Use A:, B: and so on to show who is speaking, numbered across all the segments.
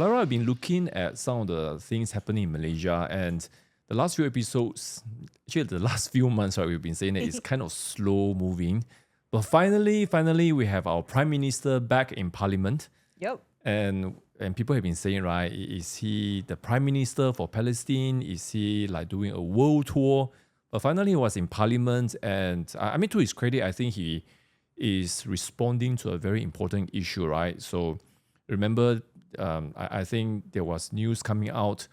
A: So Lara, I've been looking at some of the things happening in Malaysia, and the last few episodes, actually the last few months, right, we've been saying that it's kind of slow moving. But finally, we have our Prime Minister back in Parliament.
B: Yep.
A: And people have been saying, right, is he the Prime Minister for Palestine? Is he like doing a world tour? But finally he was in Parliament, and I mean, to his credit, I think he is responding to a very important issue, right? So remember, I think there was news coming out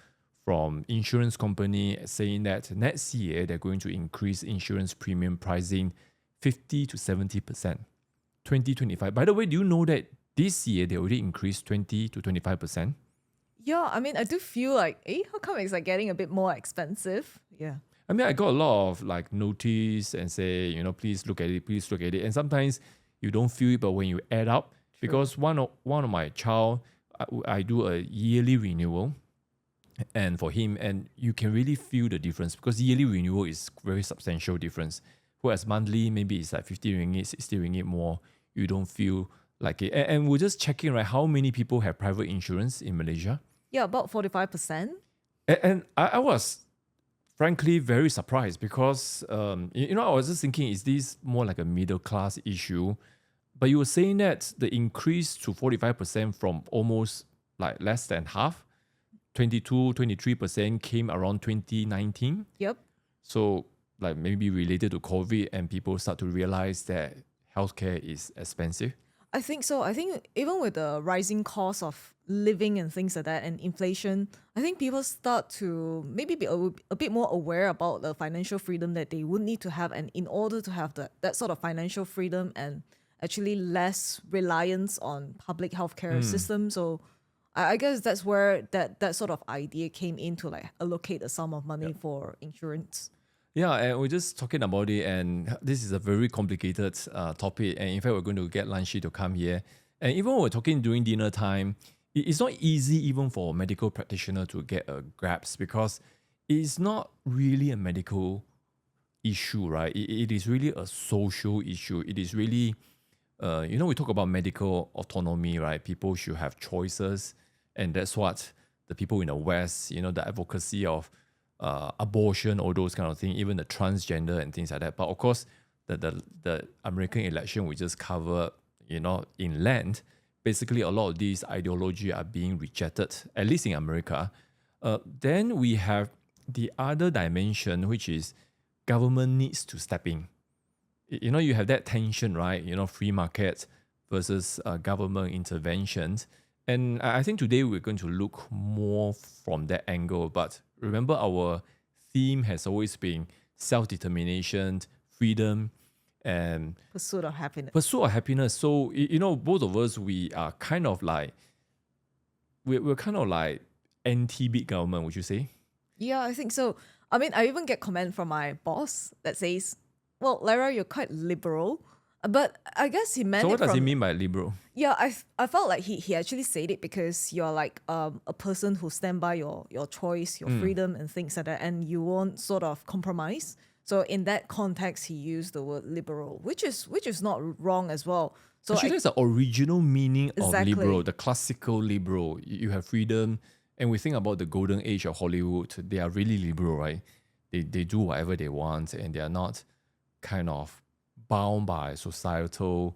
A: from insurance company saying that next year they're going to increase insurance premium pricing 50 to 70%, 2025. By the way, do you know that this year they already increased 20 to 25%?
B: Yeah, I mean, I do feel like, how come it's like getting a bit more expensive? Yeah.
A: I mean, I got a lot of like notice and say, please look at it. And sometimes you don't feel it, but when you add up, because one of my child, I do a yearly renewal, and for him, and you can really feel the difference because yearly renewal is very substantial difference. Whereas monthly, maybe it's like 50 ringgit, 60 ringgit more. You don't feel like it. And we're just checking, right, how many people have private insurance in Malaysia?
B: Yeah, about 45%.
A: And I was frankly very surprised because, I was just thinking, is this more like a middle class issue? But you were saying that the increase to 45% from almost like less than half, 22, 23% came around 2019.
B: Yep.
A: So like maybe related to COVID and people start to realize that healthcare is expensive.
B: I think so. I think even with the rising cost of living and things like that and inflation, I think people start to maybe be a bit more aware about the financial freedom that they would need to have. And in order to have that sort of financial freedom and actually less reliance on public healthcare systems. So I guess that's where that sort of idea came in to like allocate a sum of money for insurance.
A: Yeah, and we're just talking about it, and this is a very complicated topic. And in fact, we're going to get Lanshi to come here. And even when we're talking during dinner time, it's not easy even for a medical practitioner to get a grasp because it's not really a medical issue, right? It is really a social issue. It is really, we talk about medical autonomy, right? People should have choices. And that's what the people in the West, the advocacy of abortion, all those kind of things, even the transgender and things like that. But of course, the American election we just covered, in length, basically a lot of these ideology are being rejected, at least in America. Then we have the other dimension, which is government needs to step in. You have that tension, right? Free market versus government interventions. And I think today we're going to look more from that angle. But remember, our theme has always been self-determination, freedom, and
B: Pursuit of happiness.
A: So, both of us, we are kind of like, we're kind of like anti-big government, would you say?
B: Yeah, I think so. I mean, I even get comment from my boss that says, well, Lara, you're quite liberal. But I guess he meant
A: So what
B: it
A: does he
B: from,
A: mean by liberal?
B: yeah, I felt like he actually said it because you're like a person who stand by your choice, your freedom and things like that, and you won't sort of compromise. So in that context, he used the word liberal, which is not wrong as well. So
A: Actually, that's the original meaning
B: Exactly.
A: of liberal, the classical liberal. You have freedom, and we think about the golden age of Hollywood. They are really liberal, right? They do whatever they want, and they are not kind of bound by societal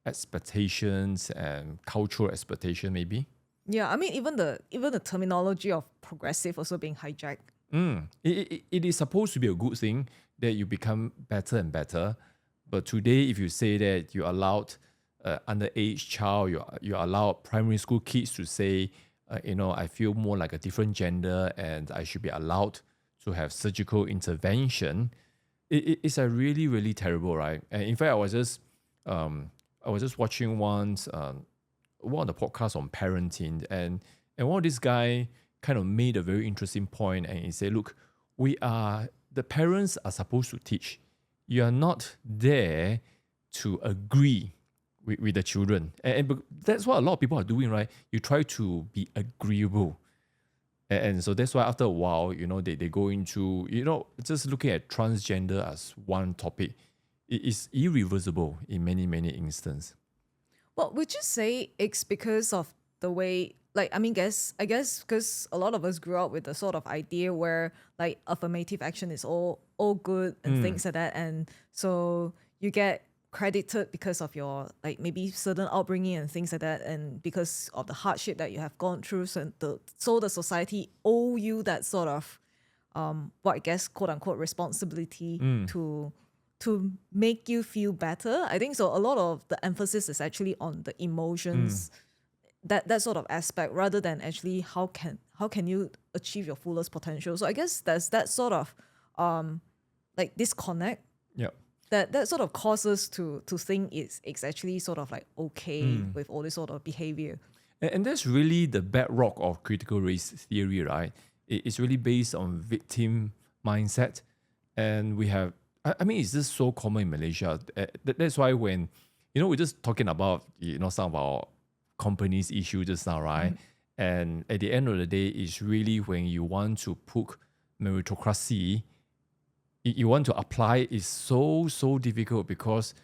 A: expectations and cultural expectation, maybe.
B: yeah, I mean even the terminology of progressive also being hijacked.
A: It is supposed to be a good thing that you become better and better. But today, if you say that you allowed underage child, you allowed primary school kids to say, I feel more like a different gender and I should be allowed to have surgical intervention. It's a really, really terrible, right? And in fact, I was just watching one of the podcasts on parenting, and one of this guy kind of made a very interesting point, and he said, "Look, the parents are supposed to teach. You are not there to agree with the children, and that's what a lot of people are doing, right? You try to be agreeable." And so that's why after a while, they go into, just looking at transgender as one topic. It is irreversible in many, many instances.
B: Well, would you say it's because of the way like I guess because a lot of us grew up with the sort of idea where like affirmative action is all good and things like that, and so you get credited because of your like maybe certain upbringing and things like that, and because of the hardship that you have gone through, so the society owe you that sort of what I guess quote unquote responsibility to make you feel better. I think so. A lot of the emphasis is actually on the emotions, that sort of aspect, rather than actually how can you achieve your fullest potential. So I guess there's that sort of like disconnect
A: Yeah.
B: that sort of causes to think it's actually sort of like okay with all this sort of behavior.
A: And that's really the bedrock of critical race theory, right? It's really based on victim mindset. And we have, I mean, it's just so common in Malaysia. That's why when, we're just talking about, some of our companies' issue just now, right? And at the end of the day, it's really when you want to put meritocracy, you want to apply, it's so difficult because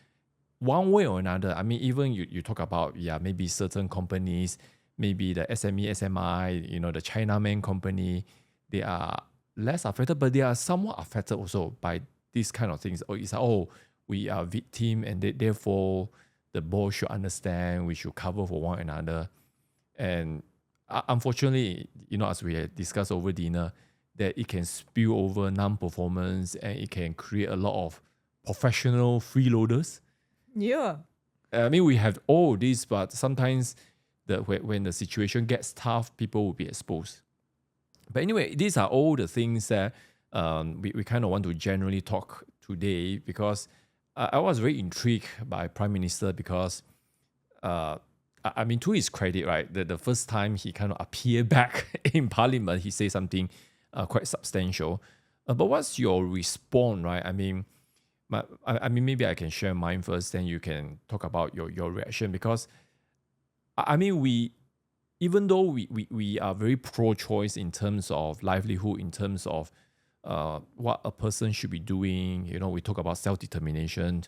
A: one way or another, I mean, even you talk about, maybe certain companies, maybe the SME, SMI, the Chinaman company, they are less affected, but they are somewhat affected also by these kind of things. Or it's like, we are victim and therefore the boss should understand, we should cover for one another. And unfortunately, as we had discussed over dinner, that it can spill over non-performance and it can create a lot of professional freeloaders.
B: Yeah.
A: I mean, we have all this, but sometimes when the situation gets tough, people will be exposed. But anyway, these are all the things that we kind of want to generally talk today, because I was very intrigued by Prime Minister because, I mean, to his credit, right, the first time he kind of appeared back in Parliament, he said something quite substantial. But what's your response, right? I mean, maybe I can share mine first, then you can talk about your reaction. Because, I mean, even though we are very pro-choice in terms of livelihood, in terms of what a person should be doing, we talk about self-determination,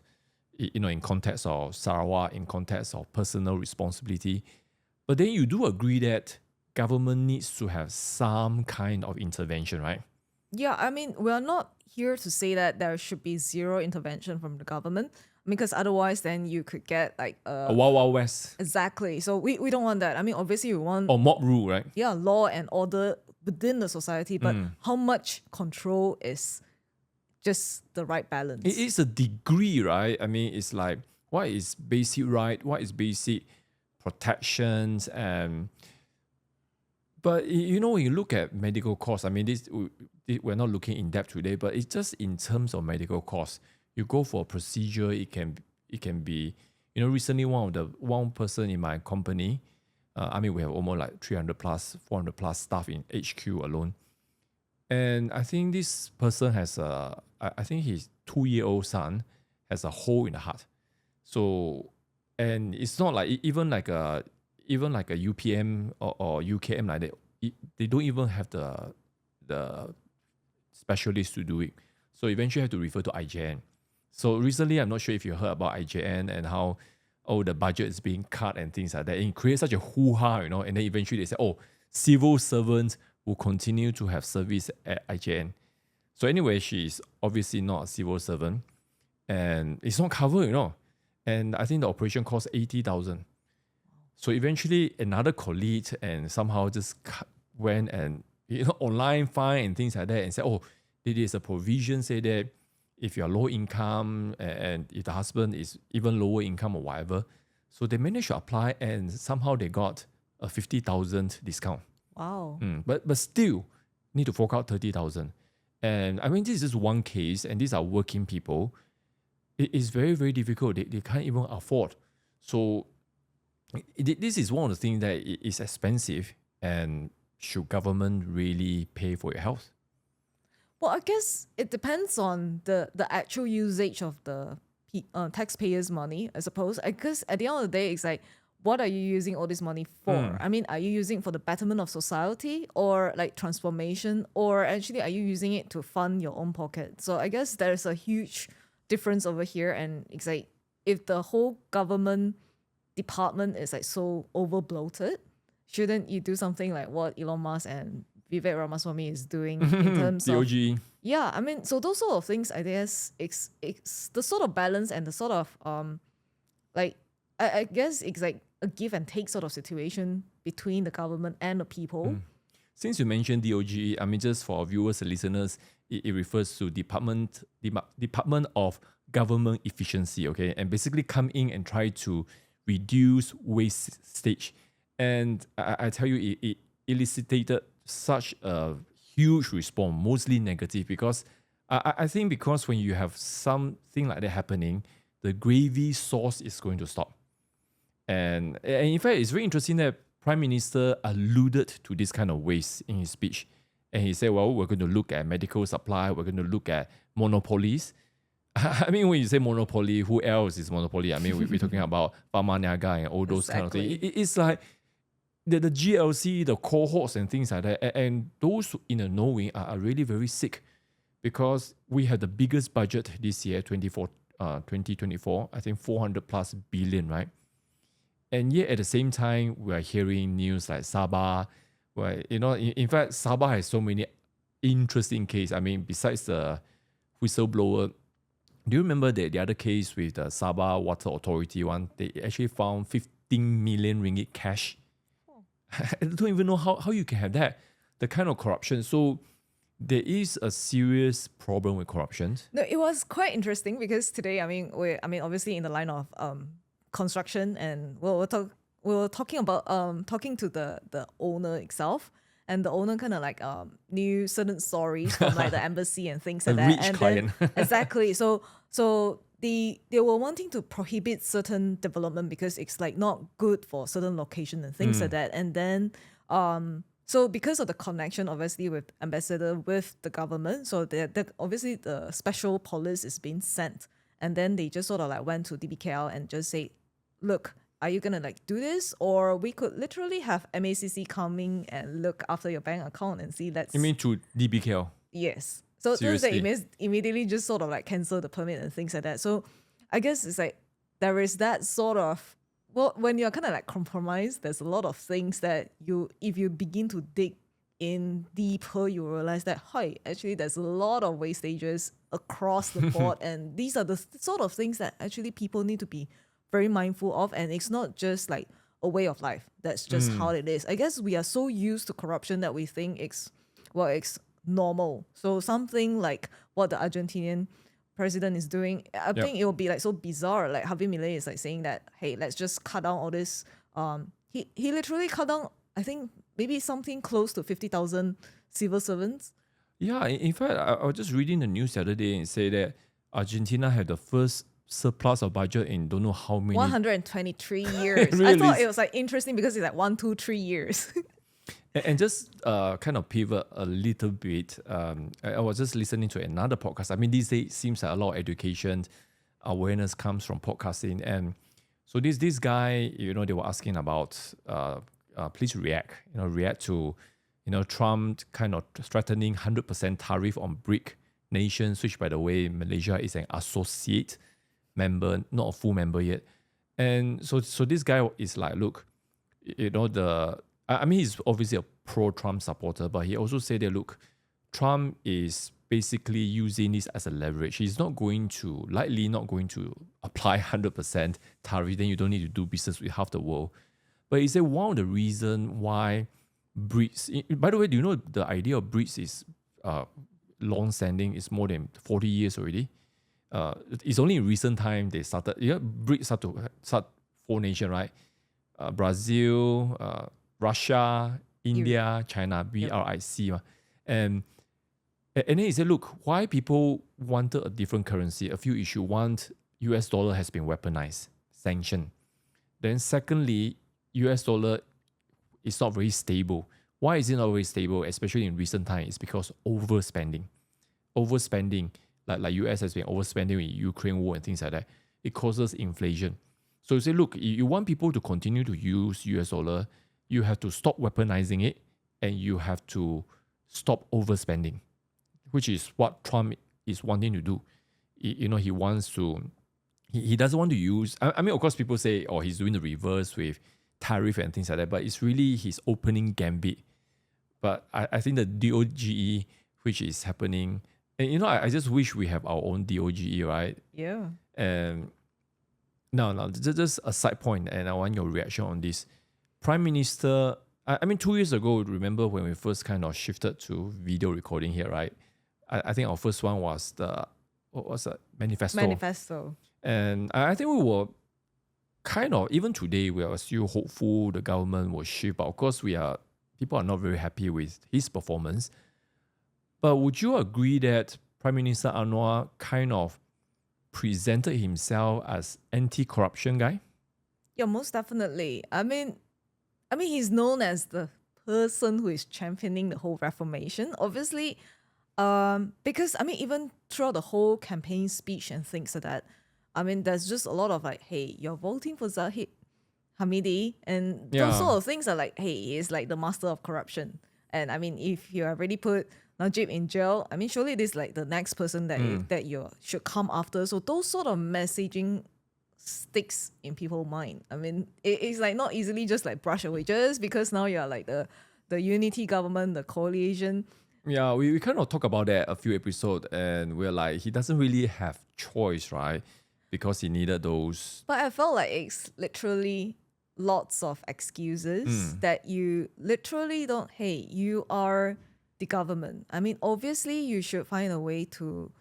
A: in context of Sarawak, in context of personal responsibility. But then you do agree that government needs to have some kind of intervention, right?
B: Yeah, I mean, we're not here to say that there should be zero intervention from the government, because otherwise then you could get like
A: A wild, wild west
B: exactly. So we don't want that. I mean, obviously we want
A: or mob rule, right?
B: law and order within the society, but how much control is just the right balance?
A: It is a degree, right? I mean, it's like, what is basic right? What is basic protections? But when you look at medical costs, I mean, we're not looking in depth today, but it's just in terms of medical costs. You go for a procedure, it can be, recently one person in my company, I mean, we have almost like 300 plus, 400 plus staff in HQ alone. And I think this person has I think his 2-year-old son has a hole in the heart. So, and it's not like even like a UPM or UKM like that. They don't even have the specialists to do it. So eventually you have to refer to IJN. So recently, I'm not sure if you heard about IJN and how the budget is being cut and things like that. And it creates such a hoo-ha, and then eventually they say, civil servants will continue to have service at IJN. So anyway, she's obviously not a civil servant and it's not covered, And I think the operation cost 80,000. So eventually another colleague and somehow just went and, online fine and things like that and said, there is a provision say that if you're low income and if the husband is even lower income or whatever. So they managed to apply and somehow they got a 50,000 discount.
B: Wow.
A: But still need to fork out 30,000. And I mean, this is just one case, and these are working people. It is very, very difficult. They can't even afford. So this is one of the things that is expensive. And should government really pay for your health?
B: Well, I guess it depends on the actual usage of the taxpayers' money, I suppose. Because at the end of the day, it's like, what are you using all this money for? I mean, are you using it for the betterment of society or like transformation? Or actually, are you using it to fund your own pocket? So I guess there's a huge difference over here. And it's like, if the whole government department is like so over bloated, shouldn't you do something like what Elon Musk and Vivek Ramaswamy is doing in terms of
A: DOG.
B: yeah, I mean, so those sort of things, I guess, it's the sort of balance and the sort of like I guess it's like a give and take sort of situation between the government and the people.
A: Since you mentioned DOG, I mean, just for our viewers and listeners, it refers to Department of Government Efficiency, okay? And basically come in and try to reduce wastage. And I tell you, it elicited such a huge response, mostly negative, because I think because when you have something like that happening, the gravy sauce is going to stop. And in fact, it's very interesting that Prime Minister alluded to this kind of waste in his speech. And he said, well, we're going to look at medical supply, we're going to look at monopolies. I mean, when you say monopoly, who else is monopoly? I mean, we're talking about Pharma Niaga and all those kind of things. It's like the GLC, the cohorts and things like that. And those in the knowing are really very sick because we had the biggest budget this year, 2024, I think 400 plus billion, right? And yet at the same time, we are hearing news like Sabah, where, you know, in fact, Sabah has so many interesting cases. I mean, besides the whistleblower, do you remember the other case with the Sabah Water Authority one? They actually found 15 million ringgit cash. I don't even know how you can have that, the kind of corruption. So there is a serious problem with corruption.
B: No, it was quite interesting because today, we're obviously in the line of construction, and we were talking about talking to the owner itself, and the owner kind of like knew certain stories from like the embassy and things like that.
A: Rich
B: and
A: client.
B: Then, exactly. So they were wanting to prohibit certain development because it's like not good for certain location and things like that. And then so because of the connection, obviously, with ambassador with the government, so obviously the special police is being sent, and then they just sort of like went to DBKL and just say, look, are you gonna like do this, or we could literally have MACC coming and look after your bank account and see that's.
A: You mean to DBKL?
B: Yes. So they immediately just sort of like cancel the permit and things like that. So I guess it's like there is that sort of, well, when you're kind of like compromised, there's a lot of things that if you begin to dig in deeper, you realize that, hi, actually there's a lot of wastages across the board. And these are the sort of things that actually people need to be very mindful of. And it's not just like a way of life. That's just how it is. I guess we are so used to corruption that we think it's normal. So something like what the Argentinian president is doing, I think it will be like so bizarre. Like Javier Milei is like saying that, hey, let's just cut down all this. He literally cut down, I think maybe something close to 50,000 civil servants.
A: Yeah, in fact, I was just reading the news the other day and say that Argentina had the first surplus of budget in don't know how many
B: 123 years.
A: Really?
B: I thought it was like interesting because it's like 1, 2, 3 years.
A: And just kind of pivot a little bit, I was just listening to another podcast. I mean, these days it seems like a lot of education awareness comes from podcasting. And so this guy, you know, they were asking about, please react to, you know, Trump kind of threatening 100% tariff on BRIC nations, which, by the way, Malaysia is an associate member, not a full member yet. And so this guy is like, look, you know, I mean, he's obviously a pro-Trump supporter, but he also said that, look, Trump is basically using this as a leverage. He's likely not going to apply 100% tariff, then you don't need to do business with half the world. But he said one of the reasons why BRICS, by the way, do you know the idea of BRICS is long-standing, it's more than 40 years already. It's only in recent time they started, BRICS start 4 nations, right? Brazil, Russia, India, China, BRIC. And then he said, look, why people wanted a different currency? A few issues. One, US dollar has been weaponized, sanctioned. Then secondly, US dollar is not very stable. Why is it not very stable, especially in recent times? It's because overspending. Like US has been overspending in Ukraine war and things like that. It causes inflation. So you say, look, you want people to continue to use US dollar, you have to stop weaponizing it, and you have to stop overspending, which is what Trump is wanting to do. He doesn't want to use, I mean, of course, people say, he's doing the reverse with tariff and things like that, but it's really his opening gambit. But I think the DOGE, which is happening, and I just wish we have our own DOGE, right?
B: Yeah.
A: And no, just a side point, and I want your reaction on this. Prime Minister, I mean, 2 years ago, remember when we first kind of shifted to video recording here, right? I think our first one was what was that? Manifesto. And I think we were kind of, even today, we are still hopeful the government will shift, but of course, people are not very happy with his performance. But would you agree that Prime Minister Anwar kind of presented himself as anti-corruption guy?
B: Yeah, most definitely. I mean, he's known as the person who is championing the whole reformation. Obviously, because I mean, even throughout the whole campaign speech and things like that, I mean, there's just a lot of like, hey, you're voting for Zahid Hamidi, and those sort of things are like, hey, he's like the master of corruption. And I mean, if you already put Najib in jail, I mean, surely this is like the next person that you should come after. So those sort of messaging sticks in people's mind. I mean, it's like not easily just like brush away just because now you're like the unity government, the coalition.
A: Yeah, we kind of talk about that a few episodes, and we're like, he doesn't really have choice, right? Because he needed those.
B: But I felt like it's literally lots of excuses that you literally don't, hey, you are the government. I mean, obviously you should find a way to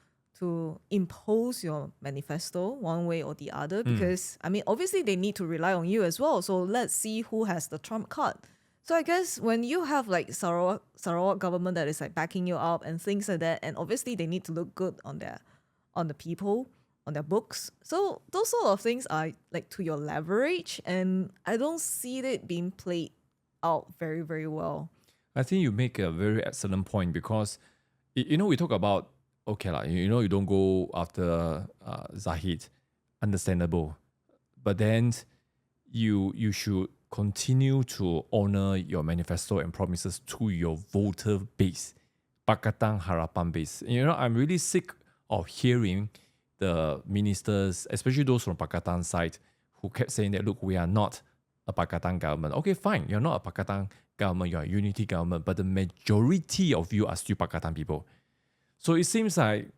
B: impose your manifesto one way or the other, because I mean, obviously they need to rely on you as well. So let's see who has the trump card. So I guess when you have like Sarawak government that is like backing you up and things like that, and obviously they need to look good on the people, on their books. So those sort of things are like to your leverage, and I don't see it being played out very, very well.
A: I think you make a very excellent point, because we talk about, okay, like, you don't go after Zahid, understandable, but then you should continue to honor your manifesto and promises to your voter base, Pakatan Harapan base. I'm really sick of hearing the ministers, especially those from Pakatan side, who kept saying that, look, we are not a Pakatan government. Okay, fine, you're not a Pakatan government, you're a unity government, but the majority of you are still Pakatan people. So it seems like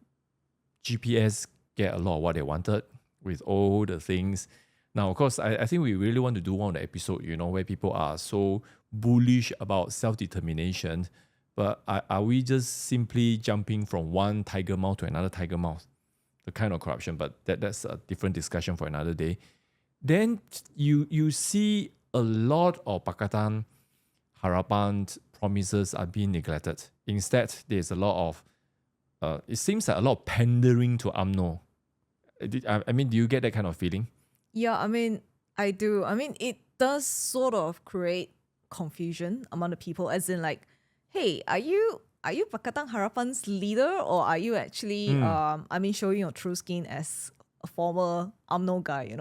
A: GPS get a lot of what they wanted with all the things. Now, of course, I think we really want to do one of the episode, where people are so bullish about self-determination, but are we just simply jumping from one tiger mouth to another tiger mouth? The kind of corruption, but that's a different discussion for another day. Then you see a lot of Pakatan Harapan promises are being neglected. Instead, there's a lot of, it seems like a lot of pandering to UMNO. I mean, do you get that kind of feeling?
B: Yeah, I mean, I do. I mean, it does sort of create confusion among the people, as in like, hey, are you Pakatan Harapan's leader, or are you actually, showing your true skin as a former UMNO guy,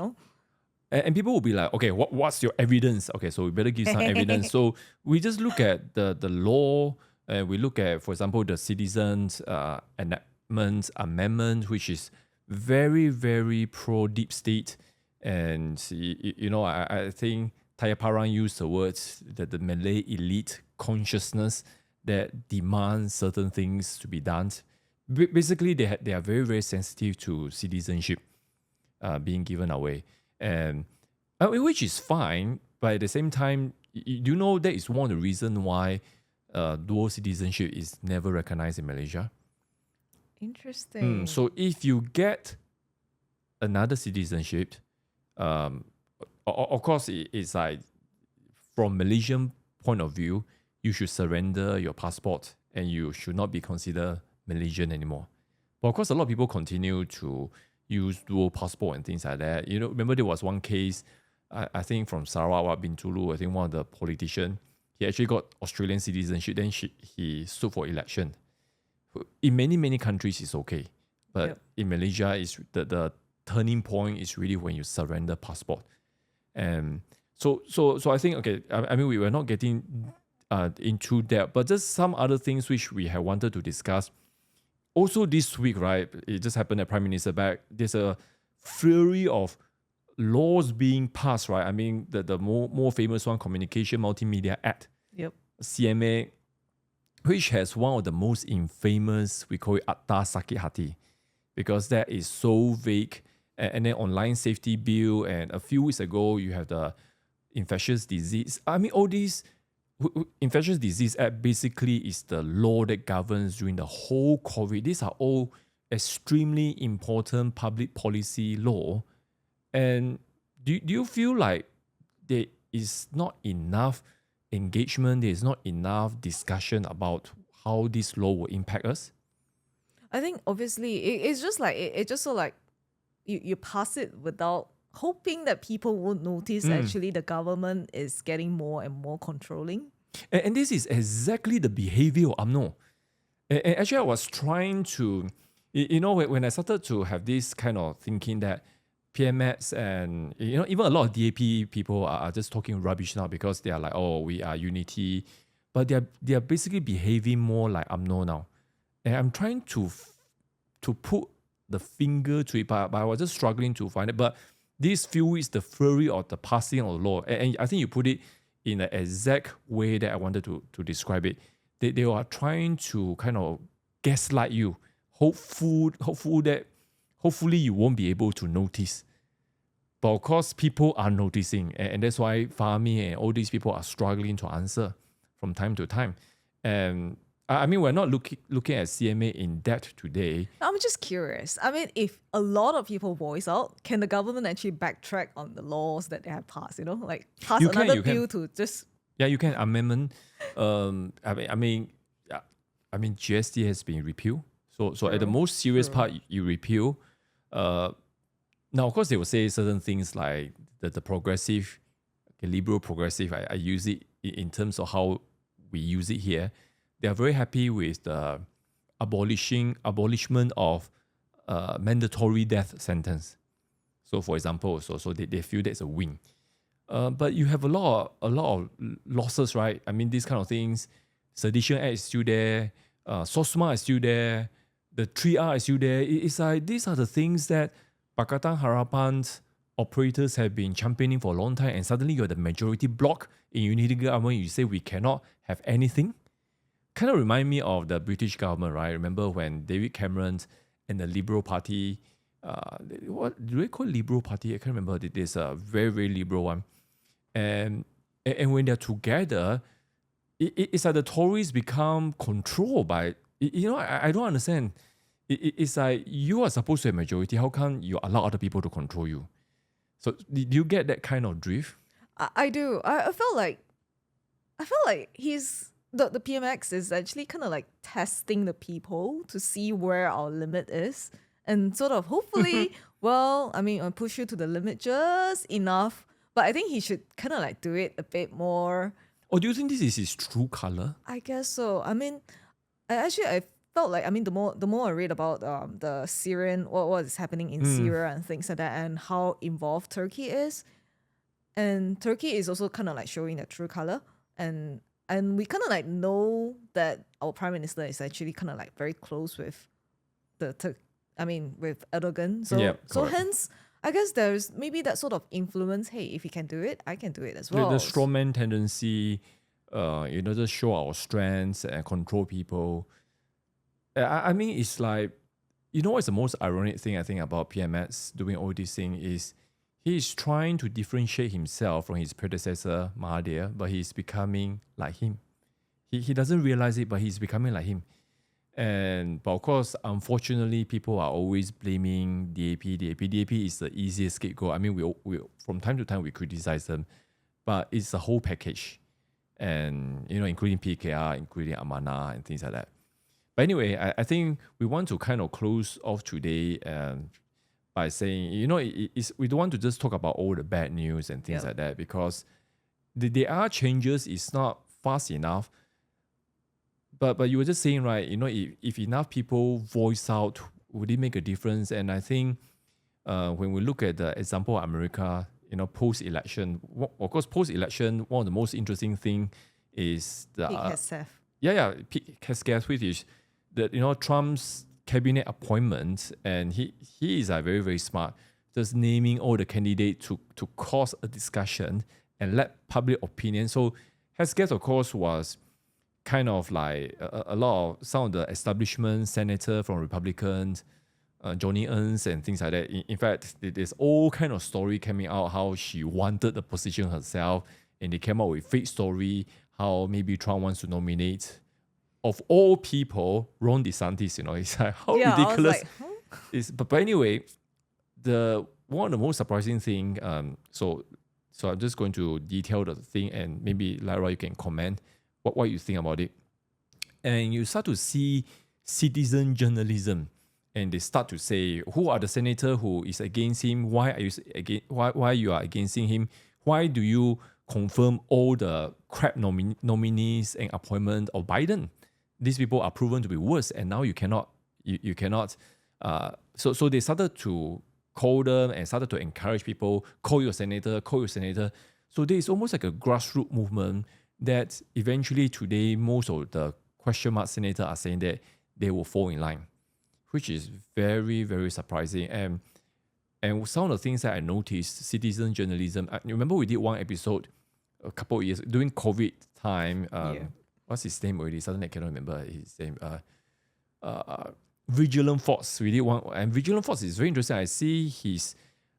A: And people will be like, okay, what's your evidence? Okay, so we better give some evidence. So we just look at the law, and we look at, for example, the Citizens Amendment, which is very, very pro-deep state. And, I think Taya Parang used the words that the Malay elite consciousness that demands certain things to be done. Basically, they are very, very sensitive to citizenship being given away, and which is fine. But at the same time, that is one of the reasons why dual citizenship is never recognized in Malaysia.
B: Interesting.
A: So if you get another citizenship, of course, it's like from Malaysian point of view, you should surrender your passport and you should not be considered Malaysian anymore. But of course, a lot of people continue to use dual passport and things like that. Remember there was one case, I think from Sarawak bin Tulu, I think one of the politicians, he actually got Australian citizenship, then he stood for election. In many, many countries, it's okay. But in Malaysia, it's the turning point is really when you surrender passport. And so I think, okay, I mean, we were not getting into that, but just some other things which we have wanted to discuss. Also this week, right, it just happened that Prime Minister back, there's a flurry of laws being passed, right? I mean, the more famous one, Communication Multimedia Act,
B: Yep.
A: CMA, which has one of the most infamous, we call it Atta Sakit Hati, because that is so vague. And then online safety bill, and a few weeks ago, you have the infectious disease. I mean, all these infectious disease act basically is the law that governs during the whole COVID. These are all extremely important public policy law. And do you feel like there is not enough engagement, there is not enough discussion about how this law will impact us?
B: I think obviously it's just like it just so like you pass it without hoping that people won't notice actually the government is getting more and more controlling.
A: And this is exactly the behavior of UMNO. And actually, I was trying to, when I started to have this kind of thinking that PMX and, even a lot of DAP people are just talking rubbish now because they are like, oh, we are unity. But they are basically behaving more like UMNO now. And I'm trying to put the finger to it, but I was just struggling to find it. But these few weeks, the flurry of the passing of the law, and I think you put it in the exact way that I wanted to describe it. They are trying to kind of gaslight you, hopefully you won't be able to notice. But of course, people are noticing, and that's why Fahmi and all these people are struggling to answer from time to time. And I mean, we're not looking at CMA in depth today.
B: I'm just curious. I mean, if a lot of people voice out, can the government actually backtrack on the laws that they have passed? Like pass another bill to just...
A: Yeah, you can amendment. I mean, GST has been repealed. So at the most serious part, you repeal. Now, of course, they will say certain things like the progressive, liberal progressive. I use it in terms of how we use it here. They are very happy with the abolishment of mandatory death sentence. So, for example, so they feel that's a win. But you have a lot of losses, right? I mean, these kind of things. Sedition Act is still there. SOSMA is still there. The 3R is still there. It's like these are the things that Pakatan Harapan's operators have been championing for a long time, and suddenly you're the majority bloc in unity government. You say we cannot have anything. Kind of remind me of the British government, right? Remember when David Cameron and the Liberal Party, what do they call Liberal Party? I can't remember. There's a very, very liberal one. And when they're together, it's like the Tories become controlled by, I don't understand. It's like you are supposed to have majority. How come you allow other people to control you? So do you get that kind of drift?
B: I do. I feel like he's... The PMX is actually kind of like testing the people to see where our limit is, and sort of hopefully, I'll push you to the limit just enough. But I think he should kind of like do it a bit more.
A: Or do you think this is his true color?
B: I guess so. I mean, I felt like, the more I read about the Syrian, what is happening in Syria and things like that, and how involved Turkey is, and Turkey is also kind of like showing their true color, and we kind of like know that our prime minister is actually kind of like very close with with Erdogan. So hence, I guess there's maybe that sort of influence. Hey, if he can do it, I can do it as well.
A: The strawman tendency, just show our strengths and control people. I mean, it's like, what's the most ironic thing I think about PMS doing all these things is he's trying to differentiate himself from his predecessor, Mahathir, but he's becoming like him. He doesn't realize it, but he's becoming like him. But of course, unfortunately, people are always blaming DAP. DAP is the easiest scapegoat. I mean, we from time to time, we criticize them, but it's the whole package. And, including PKR, including Amanah and things like that. But anyway, I think we want to kind of close off today by saying, we don't want to just talk about all the bad news and things like that, because there are changes. It's not fast enough. But you were just saying, right, if enough people voice out, would it make a difference? And I think when we look at the example of America, post-election, of course, post-election, one of the most interesting thing is the... Pete Hegseth, which is that, Trump's cabinet appointment, and he is very, very smart just naming all the candidates to cause a discussion and let public opinion. So his guest, of course, was kind of like a lot of some of the establishment senator from Republicans, Johnny Ernst and things like that. In fact, there's all kind of story coming out how she wanted the position herself, and they came out with fake story how maybe Trump wants to nominate, of all people, Ron DeSantis. It's like how ridiculous.
B: I was like,
A: Is but anyway, the one of the most surprising thing. So I'm just going to detail the thing, and maybe Lyra, you can comment what you think about it. And you start to see citizen journalism, and they start to say, who are the senator who is against him? Why are you against? Why you are against him? Why do you confirm all the crap nominees and appointment of Biden? These people are proven to be worse, and now you cannot. You cannot. So they started to call them and started to encourage people, call your senator. So there is almost like a grassroots movement that eventually today most of the question mark senators are saying that they will fall in line, which is very, very surprising. And some of the things that I noticed, citizen journalism, remember we did one episode a couple of years during COVID time. What's his name already? Suddenly I cannot remember his name. Vigilant Force. We did one, and Vigilant Force is very interesting. I see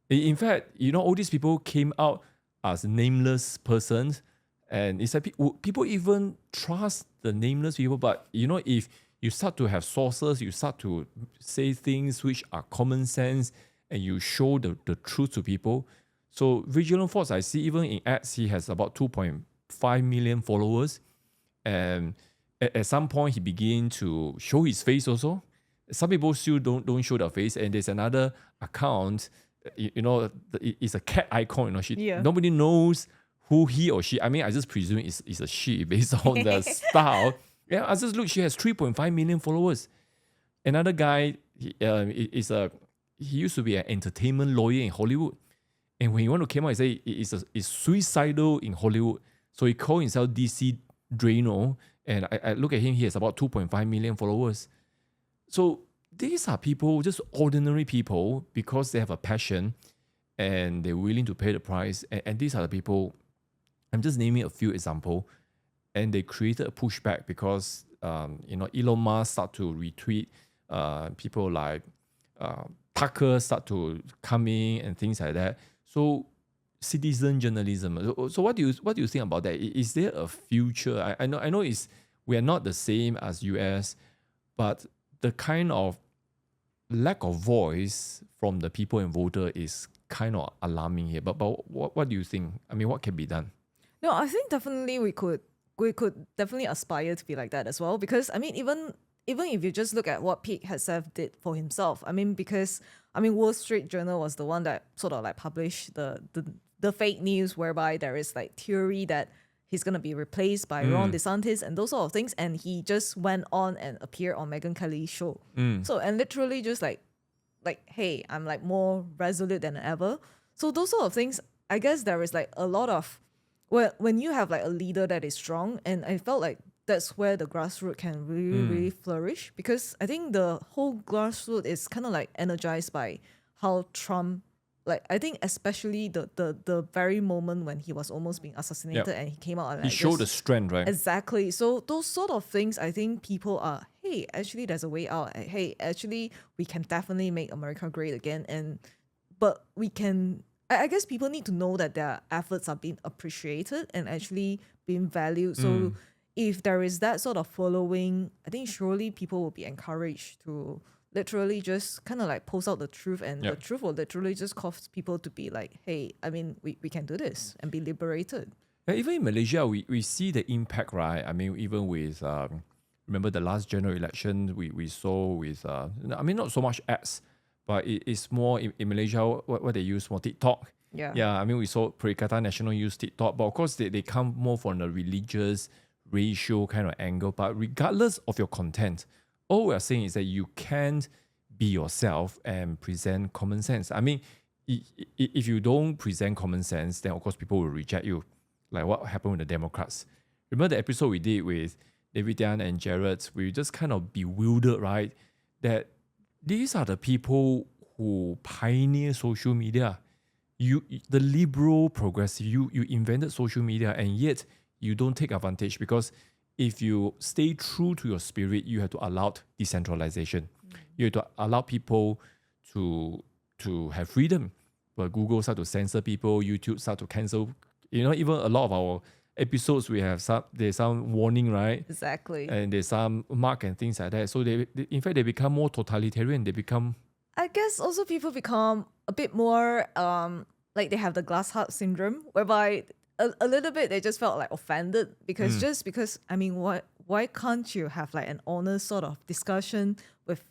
A: in fact, all these people came out as nameless persons, and it's like people even trust the nameless people. But if you start to have sources, you start to say things which are common sense, and you show the truth to people. So Vigilant Force, I see even in ads, he has about 2.5 million followers, and at some point he began to show his face also. Some people still don't show their face, and there's another account, it's a cat icon. Nobody knows who he or she. I mean, I just presume it's a she based on the style. Yeah, I just look. She has 3.5 million followers. Another guy, he used to be an entertainment lawyer in Hollywood, and when he want to come out, he say it's suicidal in Hollywood. So he called himself DC Drano, and I look at him. He has about 2.5 million followers. So these are people, just ordinary people, because they have a passion and they're willing to pay the price. And these are the people, I'm just naming a few examples, and they created a pushback because, Elon Musk start to retweet, people like Tucker start to come in and things like that. So citizen journalism. So what do you think about that? Is there a future? I know we are not the same as US, but the kind of lack of voice from the people and voter is kind of alarming here. But what do you think? I mean, what can be done?
B: No, I think definitely we could definitely aspire to be like that as well. Because I mean, even if you just look at what Pete Hegseth did for himself, because Wall Street Journal was the one that sort of like published the fake news whereby there is like theory that he's going to be replaced by Ron DeSantis and those sort of things. And he just went on and appeared on Megyn Kelly's show. So, and literally just like, hey, I'm like more resolute than ever. So those sort of things, I guess there is like a lot of, when you have like a leader that is strong, and I felt like that's where the grassroots can really flourish, because I think the whole grassroots is kind of like energized by how Trump, like I think especially the very moment when he was almost being assassinated and he came out and
A: he showed the strength, right?
B: Exactly. So those sort of things, I think people are, hey, actually there's a way out. Hey, actually we can definitely make America great again. But we can, I guess people need to know that their efforts are being appreciated and actually being valued. So if there is that sort of following, I think surely people will be encouraged to literally just kind of like post out the truth, and the truth will literally just cause people to be like, hey, I mean, we can do this and be liberated.
A: Yeah, even in Malaysia, we see the impact, right? I mean, even with, remember the last general election we saw with, not so much ads, but it's more in Malaysia, what they use more TikTok. Yeah, I mean, we saw Perikatan Nasional use TikTok, but of course they come more from the religious, racial kind of angle. But regardless of your content, all we are saying is that you can't be yourself and present common sense. I mean, if you don't present common sense, then of course people will reject you. Like what happened with the Democrats. Remember the episode we did with David Dian and Jared? We just kind of bewildered, right? That these are the people who pioneered social media. The liberal progressive, you invented social media, and yet you don't take advantage, because if you stay true to your spirit, you have to allow decentralization. You have to allow people to have freedom. But Google start to censor people, YouTube start to cancel. Even a lot of our episodes, there's some warning, right?
B: Exactly.
A: And there's some mark and things like that. So they in fact, they become more totalitarian. They become,
B: I guess also people become a bit more like they have the glass heart syndrome, whereby a little bit they just felt like offended because I mean, why can't you have like an honest sort of discussion with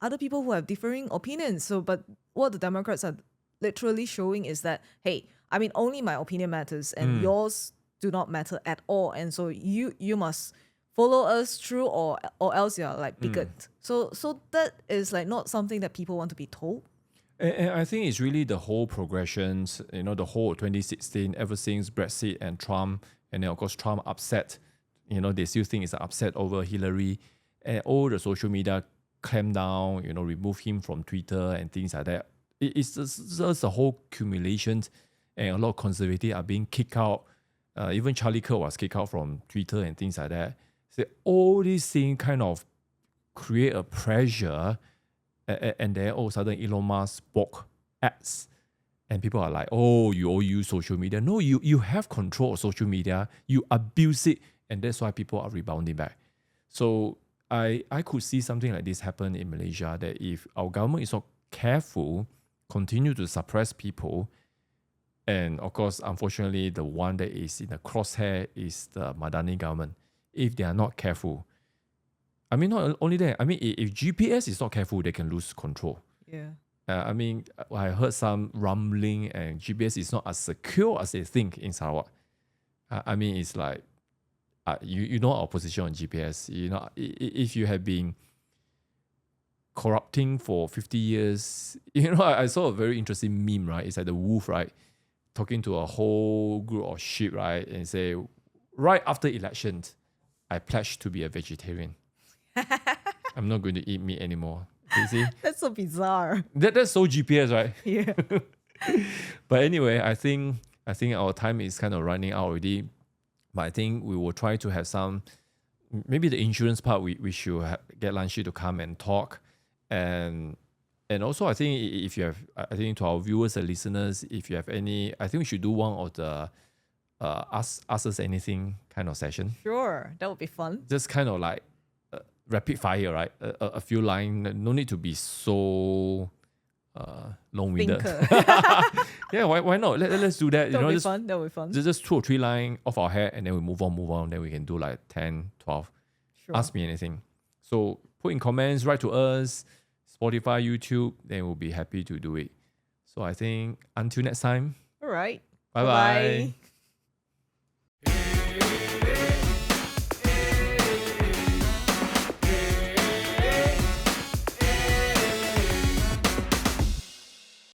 B: other people who have differing opinions? So, but what the Democrats are literally showing is that, hey, I mean, only my opinion matters and yours do not matter at all, and so you must follow us through, or else you're like bigot. So that is like not something that people want to be told.
A: and I think it's really the whole progressions, the whole 2016, ever since Brexit and Trump, and then of course Trump upset, they still think it's an upset over Hillary, and all the social media clamp down, remove him from Twitter and things like that. It's just a whole accumulation, and a lot of conservatives are being kicked out. Even Charlie Kirk was kicked out from Twitter and things like that. So all these things kind of create a pressure, and then all of a sudden Elon Musk bought ads, and people are like, oh, you all use social media. No, you have control of social media, you abuse it, and that's why people are rebounding back. So I could see something like this happen in Malaysia, that if our government is not careful, continue to suppress people, and of course, unfortunately, the one that is in the crosshair is the Madani government. If they are not careful, I mean, not only that, I mean, if GPS is not careful, they can lose control.
B: Yeah.
A: I mean, I heard some rumbling, and GPS is not as secure as they think in Sarawak. I mean, it's like, you know our position on GPS. If you have been corrupting for 50 years, I saw a very interesting meme, right? It's like the wolf, right? Talking to a whole group of sheep, right? And say, right after elections, I pledge to be a vegetarian. I'm not going to eat meat anymore. You see?
B: That's so bizarre.
A: That's so GPS, right?
B: Yeah.
A: But anyway, I think our time is kind of running out already. But I think we will try to have some, maybe the insurance part, we should get Lanshi to come and talk. And also, I think if you have, I think to our viewers and listeners, if you have any, I think we should do one of the ask us anything kind of session.
B: Sure, that would be fun.
A: Just kind of like rapid fire, right? A few lines. No need to be so long-winded. Yeah, why not? Let's do that.
B: That would be fun. That would be fun.
A: Just 2 or 3 lines off our head, and then we move on. Then we can do like 10, 12.
B: Sure.
A: Ask me anything. So put in comments, write to us, Spotify, YouTube, then we'll be happy to do it. So I think until next time.
B: All right.
A: Bye-bye.
B: Bye-bye.